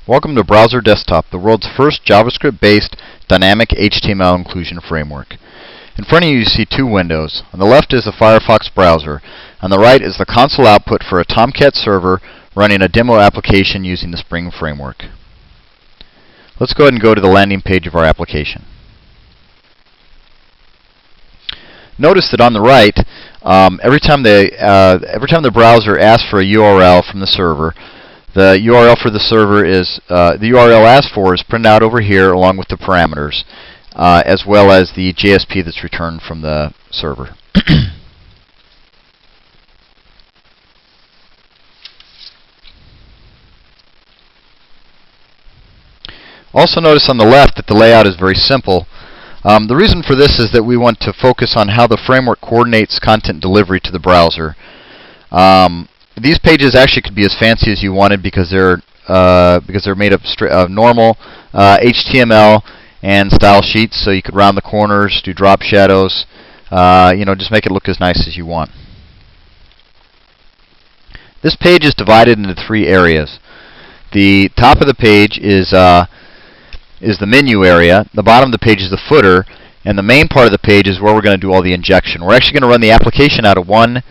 Welcome to Browser Desktop, the world's first JavaScript-based dynamic HTML inclusion framework. In front of you, you see two windows. On the left is the Firefox browser. On the right is the console output for a Tomcat server running a demo application using the Spring framework. Let's go ahead and go to the landing page of our application. Notice that on the right, every time the browser asks for a URL from the server, the URL for the server is the URL asked for is printed out over here along with the parameters, as well as the JSP that's returned from the server. Also notice on the left that the layout is very simple. The reason for this is that we want to focus on how the framework coordinates content delivery to the browser. These pages actually could be as fancy as you wanted because they're made up of normal HTML and style sheets, so you could round the corners, do drop shadows, just make it look as nice as you want. This page is divided into three areas. The top of the page is the menu area, the bottom of the page is the footer, and the main part of the page is where we're going to do all the injection. We're actually going to run the application out of one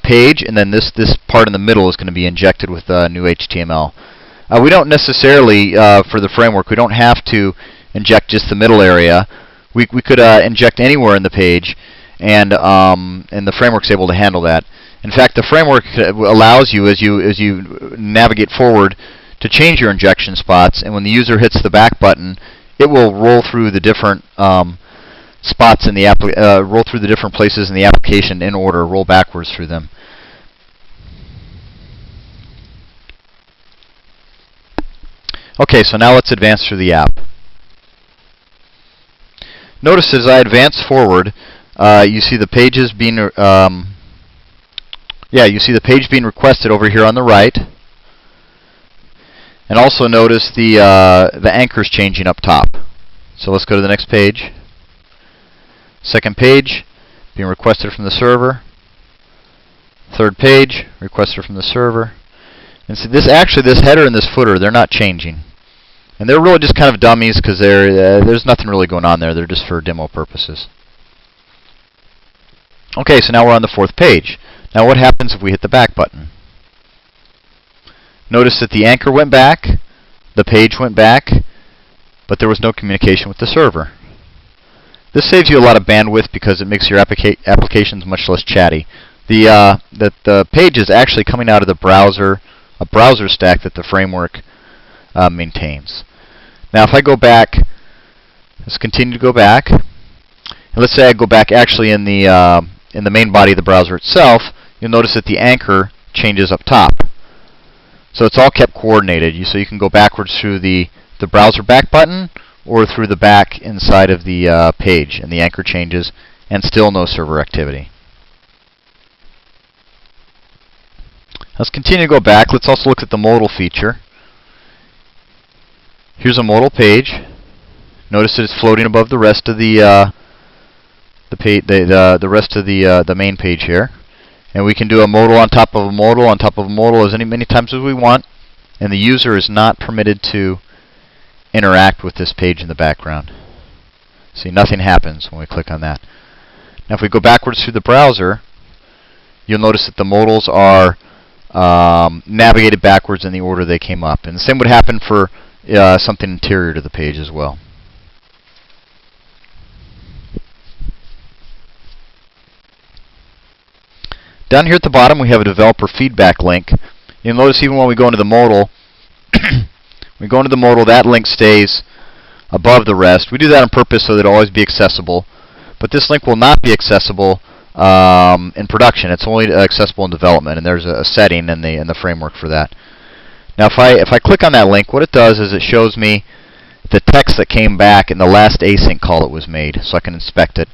page, and then this part in the middle is going to be injected with new HTML. We don't necessarily, for the framework, we don't have to inject just the middle area. We could inject anywhere in the page, and the framework's able to handle that. In fact, the framework allows you, as you navigate forward, to change your injection spots, and when the user hits the back button, it will roll through the different spots in the roll through the different places in the application in order, roll backwards through them. Okay, so now let's advance through the app. Notice as I advance forward, you see the pages being you see the page being requested over here on the right. And also notice the anchors changing up top. So let's go to the next page. Second page, being requested from the server. Third page, requested from the server. And see, this header and this footer, they're not changing. And they're really just kind of dummies because there's nothing really going on there. They're just for demo purposes. Okay, so now we're on the fourth page. Now what happens if we hit the back button? Notice that the anchor went back, the page went back, but there was no communication with the server. This saves you a lot of bandwidth because it makes your applications much less chatty. The page is actually coming out of the browser, a browser stack that the framework maintains. Now if I go back, let's continue to go back, and let's say I go back actually in the main body of the browser itself, you'll notice that the anchor changes up top. So it's all kept coordinated. So you can go backwards through the browser back button or through the back inside of the page, and the anchor changes, and still no server activity. Let's continue to go back. Let's also look at the modal feature. Here's a modal page. Notice that it's floating above the rest of the rest of the main page here. And we can do a modal on top of a modal on top of a modal as many times as we want. And the user is not permitted to interact with this page in the background. See, nothing happens when we click on that. Now if we go backwards through the browser, you'll notice that the modals are navigated backwards in the order they came up. And the same would happen for something interior to the page as well. Down here at the bottom, we have a developer feedback link. You'll notice even when we go into the modal, that link stays above the rest. We do that on purpose so that it'll always be accessible. But this link will not be accessible in production. It's only accessible in development, and there's a setting in the framework for that. Now, if I click on that link, what it does is it shows me the text that came back in the last async call that was made, so I can inspect it.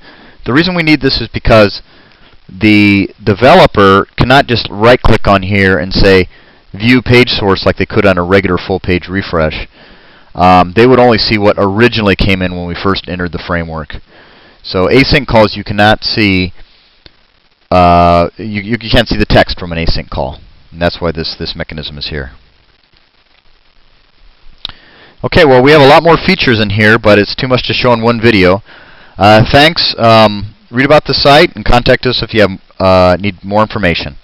The reason we need this is because the developer cannot just right-click on here and say view page source like they could on a regular full-page refresh. They would only see what originally came in when we first entered the framework. So async calls you cannot see. You can't see the text from an async call, and that's why this mechanism is here. Okay, well, we have a lot more features in here, but it's too much to show in one video. Thanks. Read about the site and contact us if you have, need more information.